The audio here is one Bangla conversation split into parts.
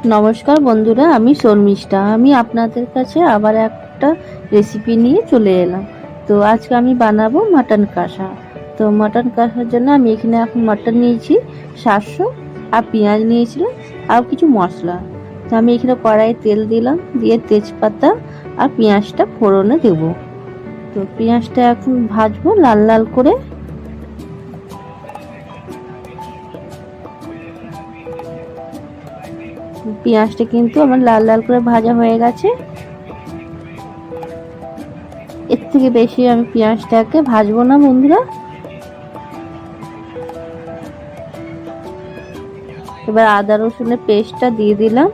নমস্কার বন্ধুরা, আমি শর্মিষ্ঠা। আমি আপনাদের কাছে আবার একটা রেসিপি নিয়ে চলে এলাম। তো আজকে আমি বানাবো মাটন কষা। তো মাটন কষার জন্য আমি এখানে এখন মাটন নিয়েছি 700, আর পেঁয়াজ নিয়েছিলাম, আর কিছু মশলা। তো আমি এখানে কড়াইয়ে তেল দিলাম, দিয়ে তেজপাতা আর পেঁয়াজটা ফোড়নে দেবো। তো পেঁয়াজটা এখন ভাজবো লাল লাল করে। পেঁয়াজটা কিন্তু আমার লাল লাল করে ভাজা হয়ে গেছে। এর থেকে বেশি আমি পেঁয়াজটাকে ভাজবো না বন্ধুরা। এবার আদা রসুনের পেস্টটা দিয়ে দিলাম।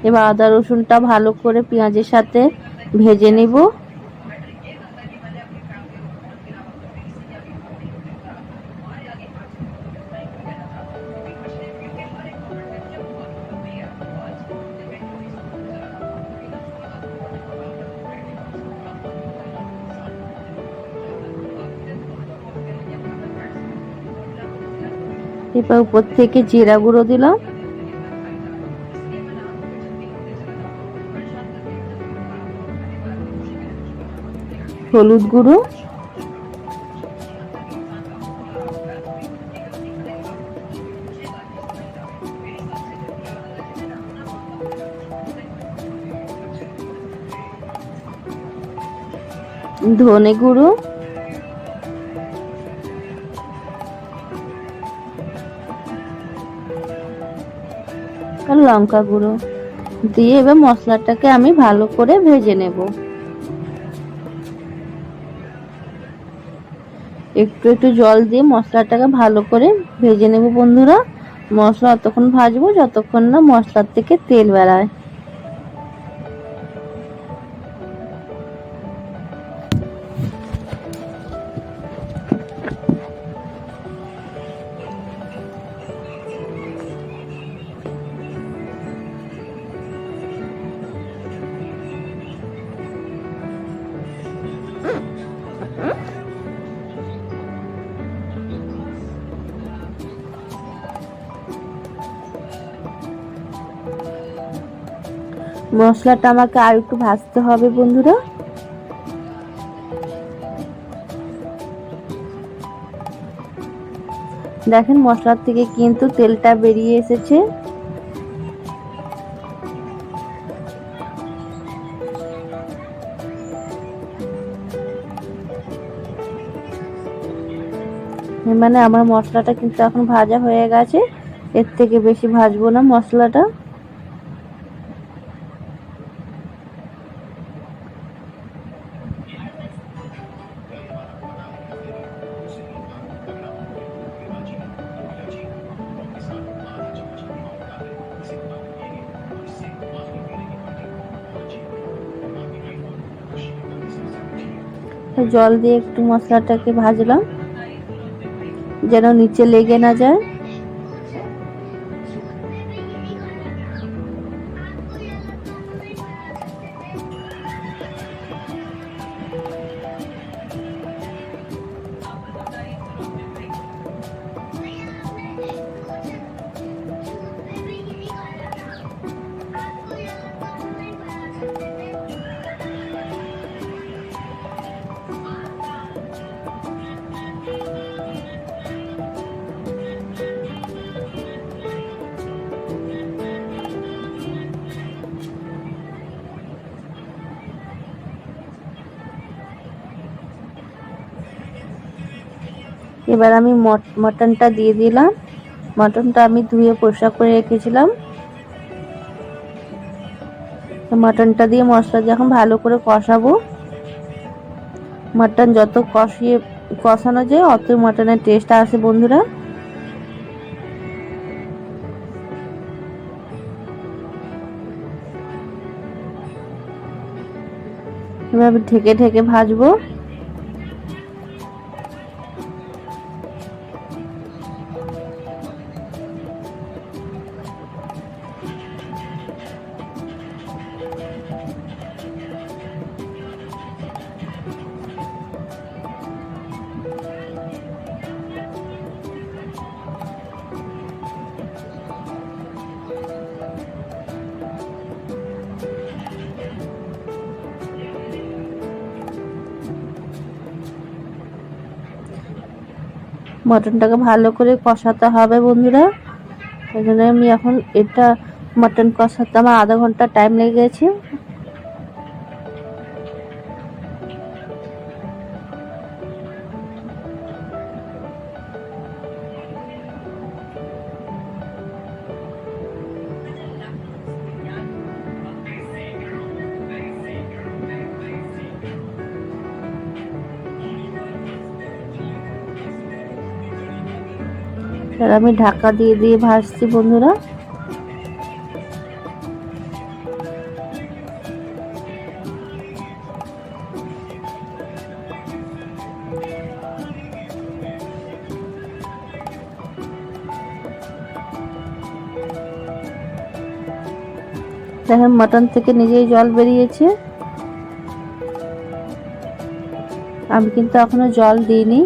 এবার আদা রসুনটা ভালো করে পেঁয়াজের সাথে ভেজে নিব। এবার উপর থেকে জিরা গুঁড়ো দিলাম, হলুদ গুঁড়ো, ধনে গুঁড়ো, আর লঙ্কা গুঁড়ো দিয়ে এবার মশলাটাকে আমি ভালো করে ভেজে নেব। একটু একটু জল দিয়ে মশলাটাকে ভালো করে ভেজে নেব বন্ধুরা। মশলা অতক্ষণ ভাজবো যতক্ষণ না মশলার থেকে তেল বেরায়। মশলাটা আমাকে আর একটু ভাজতে হবে বন্ধুরা। দেখেন মশলার থেকে কিন্তু তেলটা বেরিয়ে এসেছে। মানে আমার মশলাটা কিন্তু এখন ভাজা হয়ে গেছে। এর থেকে বেশি ভাজবো না মশলাটা। জল দিয়ে একটু মশলাটাকে ভাজলাম যেন নিচে লেগে না যায়। এবার আমি মটনটা দিয়ে দিলাম। মটনটা আমি ধুয়ে পরিষ্কার করে রেখেছিলাম। মটনটা দিয়ে মশলা দিয়ে এখন ভালো করে কষাবো। মটন যত কষানো যায় অত মটনের টেস্ট আসে বন্ধুরা। এবার ঢেকে ঢেকে ভাজবো। মটনটাকে ভালো করে কষাতে হবে বন্ধুরা। সেই জন্য আমি এখন এটা মটন কষাতে আমার আধা ঘন্টা টাইম লেগে গেছে। আর আমি ঢাকা দিয়ে দিয়ে ভাজছি বন্ধুরা। দেখেন মটন থেকে নিজেই জল বেরিয়েছে। আমি কিন্তু এখনো জল দিইনি।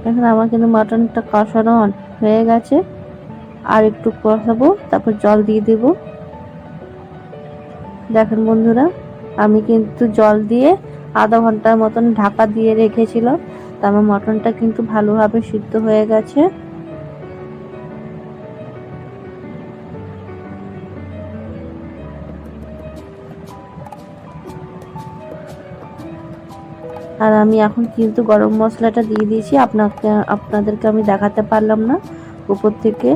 এখন আমার কিন্তু মটনটা কষানো হয়ে গেছে, আর একটু কষাবো, তারপর জল দিয়ে দেব। দেখেন বন্ধুরা, আমি কিন্তু জল দিয়ে আধা ঘন্টার মতন ঢাকা দিয়ে রেখেছিলাম। তারপর মটনটা কিন্তু ভালোভাবে সিদ্ধ হয়ে গেছে। আর আমি এখন কিন্তু গরম মশলাটা দিয়ে দিয়েছি। আপনাদেরকে আমি দেখাতে পারলাম না, উপর থেকে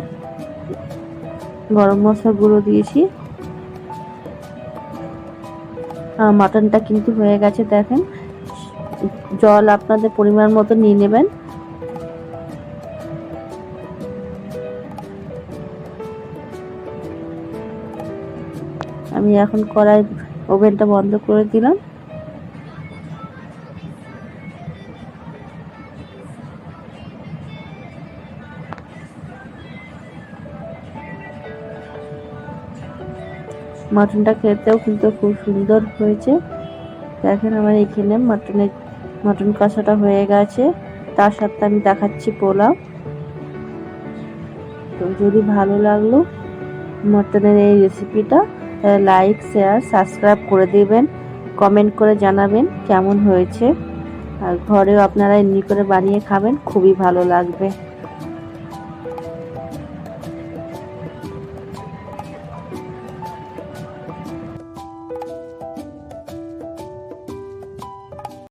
গরম মশলা গুঁড়ো দিয়েছি। মাটনটা কিন্তু হয়ে গেছে। দেখেন, জল আপনাদের পরিমাণ মতো নিয়ে নেবেন। আমি এখন কড়াই ওভেনটা বন্ধ করে দিলাম। মটনটা খেতেও কিন্তু খুব সুন্দর হয়েছে। দেখেন আমার এখানে মটন কষাটা হয়ে গেছে, তার সাথে আমি দেখাচ্ছি পোলাও। তো যদি ভালো লাগলো মটনের এই রেসিপিটা, তাহলে লাইক, শেয়ার, সাবস্ক্রাইব করে দিবেন। কমেন্ট করে জানাবেন কেমন হয়েছে। আর ঘরেও আপনারা এমনি করে বানিয়ে খাবেন, খুবই ভালো লাগবে।